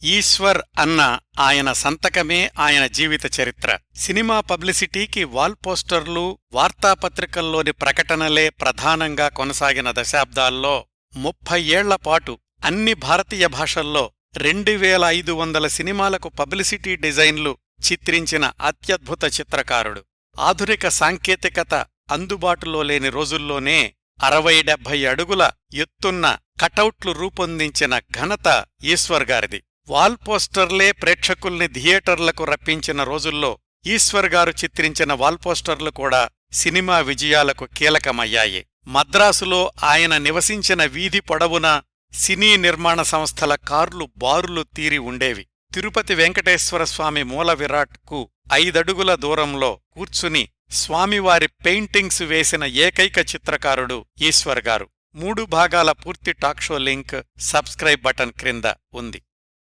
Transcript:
ఈశ్వర్ అన్న ఆయన సంతకమే ఆయన జీవిత చరిత్ర. సినిమా పబ్లిసిటీకి వాల్ పోస్టర్లు, వార్తాపత్రికల్లోని ప్రకటనలే ప్రధానంగా కొనసాగిన దశాబ్దాల్లో 30 ఏళ్లపాటు అన్ని భారతీయ భాషల్లో 2500 సినిమాలకు పబ్లిసిటీ డిజైన్లు చిత్రించిన అత్యద్భుత చిత్రకారుడు. ఆధునిక సాంకేతికత అందుబాటులో లేని రోజుల్లోనే 60-70 అడుగుల ఎత్తున్న కటౌట్లు రూపొందించిన ఘనత ఈశ్వర్ గారిది. వాల్ పోస్టర్లే ప్రేక్షకుల్ని థియేటర్లకు రప్పించిన రోజుల్లో ఈశ్వర్ గారు చిత్రించిన వాల్ పోస్టర్లు కూడా సినిమా విజయాలకు కీలకమయ్యాయి. మద్రాసులో ఆయన నివసించిన వీధి పొడవునా సినీ నిర్మాణ సంస్థల కార్లు బారులు తీరి ఉండేవి. తిరుపతి వెంకటేశ్వరస్వామి మూల విరాట్కు 5 అడుగుల దూరంలో కూర్చుని స్వామివారి పెయింటింగ్స్ వేసిన ఏకైక చిత్రకారుడు ఈశ్వర్ గారు. 3 భాగాల పూర్తి టాక్షో లింక్ సబ్స్క్రైబ్ బటన్ క్రింద ఉంది.